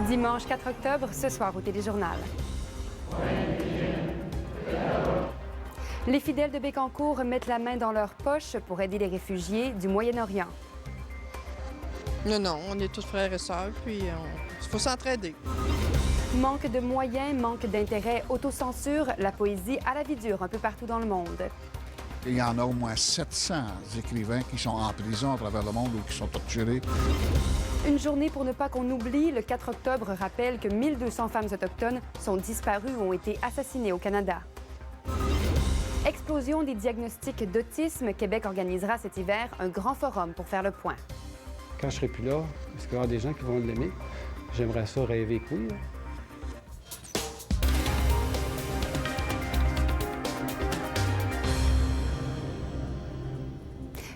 Dimanche 4 octobre, ce soir au Téléjournal. Les fidèles de Bécancour mettent la main dans leur poche pour aider les réfugiés du Moyen-Orient. Non, on est tous frères et sœurs, puis il faut s'entraider. Manque de moyens, manque d'intérêt, autocensure, la poésie à la vie dure un peu partout dans le monde. Il y en a au moins 700 écrivains qui sont en prison à travers le monde ou qui sont torturés. Une journée pour ne pas qu'on oublie, le 4 octobre rappelle que 1200 femmes autochtones sont disparues ou ont été assassinées au Canada. Explosion des diagnostics d'autisme, Québec organisera cet hiver un grand forum pour faire le point. Quand je serai plus là, est-ce qu'il y aura des gens qui vont l'aimer? J'aimerais ça rêver cool.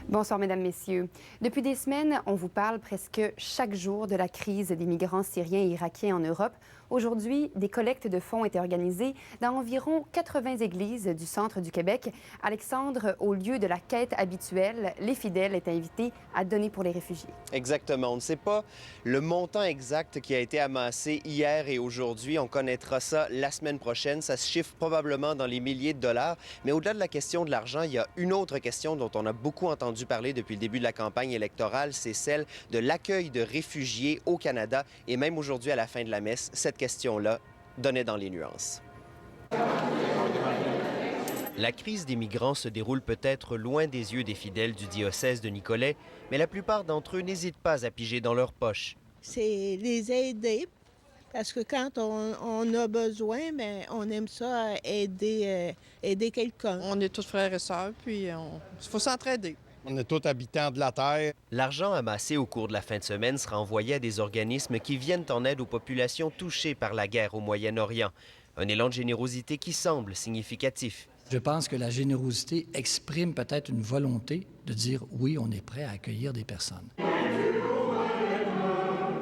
Bonsoir, Mesdames, Messieurs. Depuis des semaines, on vous parle presque chaque jour de la crise des migrants syriens et irakiens en Europe. Aujourd'hui, des collectes de fonds étaient organisées dans environ 80 églises du centre du Québec. Alexandre, au lieu de la quête habituelle, les fidèles étaient invités à donner pour les réfugiés. Exactement. On ne sait pas le montant exact qui a été amassé hier et aujourd'hui. On connaîtra ça la semaine prochaine. Ça se chiffre probablement dans les milliers de dollars. Mais au-delà de la question de l'argent, il y a une autre question dont on a beaucoup entendu parler depuis le début de la campagne électorale. C'est celle de l'accueil de réfugiés au Canada. Et même aujourd'hui, à la fin de la messe, cette question-là donnait dans les nuances. La crise des migrants se déroule peut-être loin des yeux des fidèles du diocèse de Nicolet, mais la plupart d'entre eux n'hésitent pas à piger dans leurs poches. C'est les aider, parce que quand on a besoin, bien, on aime ça aider quelqu'un. On est tous frères et sœurs, puis il faut s'entraider. On est tous habitants de la Terre. L'argent amassé au cours de la fin de semaine sera envoyé à des organismes qui viennent en aide aux populations touchées par la guerre au Moyen-Orient. Un élan de générosité qui semble significatif. Je pense que la générosité exprime peut-être une volonté de dire oui, on est prêt à accueillir des personnes.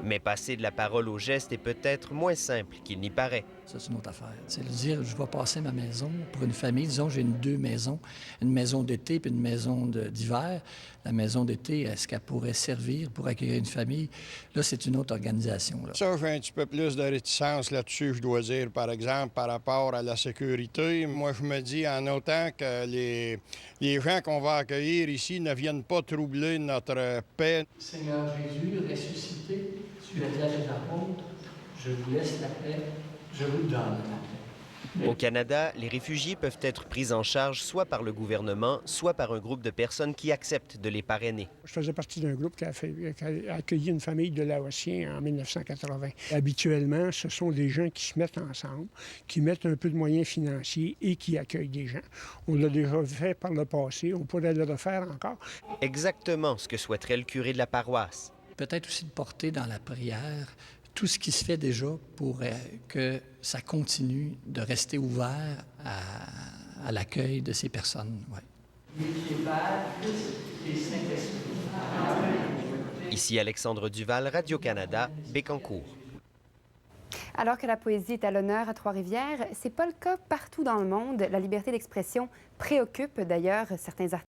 Mais passer de la parole au geste est peut-être moins simple qu'il n'y paraît. Ça, c'est une autre affaire. C'est de dire, je vais passer ma maison pour une famille. Disons, j'ai deux maisons, une maison d'été puis une maison d'hiver. La maison d'été, est-ce qu'elle pourrait servir pour accueillir une famille? Là, c'est une autre organisation. Là. Ça, j'ai un petit peu plus de réticence là-dessus, je dois dire, par exemple, par rapport à la sécurité. Moi, je me dis, en autant que les gens qu'on va accueillir ici ne viennent pas troubler notre paix. Seigneur Jésus, ressuscité, tu as dit à tes apôtres, je vous laisse la paix, je vous donne la paix. Au Canada, les réfugiés peuvent être pris en charge soit par le gouvernement, soit par un groupe de personnes qui acceptent de les parrainer. Je faisais partie d'un groupe qui a accueilli une famille de Laotiens en 1980. Habituellement, ce sont des gens qui se mettent ensemble, qui mettent un peu de moyens financiers et qui accueillent des gens. On l'a déjà fait par le passé, on pourrait le refaire encore. Exactement ce que souhaiterait le curé de la paroisse. Peut-être aussi de porter dans la prière tout ce qui se fait déjà pour que ça continue de rester ouvert à l'accueil de ces personnes. Ouais. Ici Alexandre Duval, Radio-Canada, Bécancour. Alors que la poésie est à l'honneur à Trois-Rivières, c'est pas le cas partout dans le monde. La liberté d'expression préoccupe d'ailleurs certains artistes.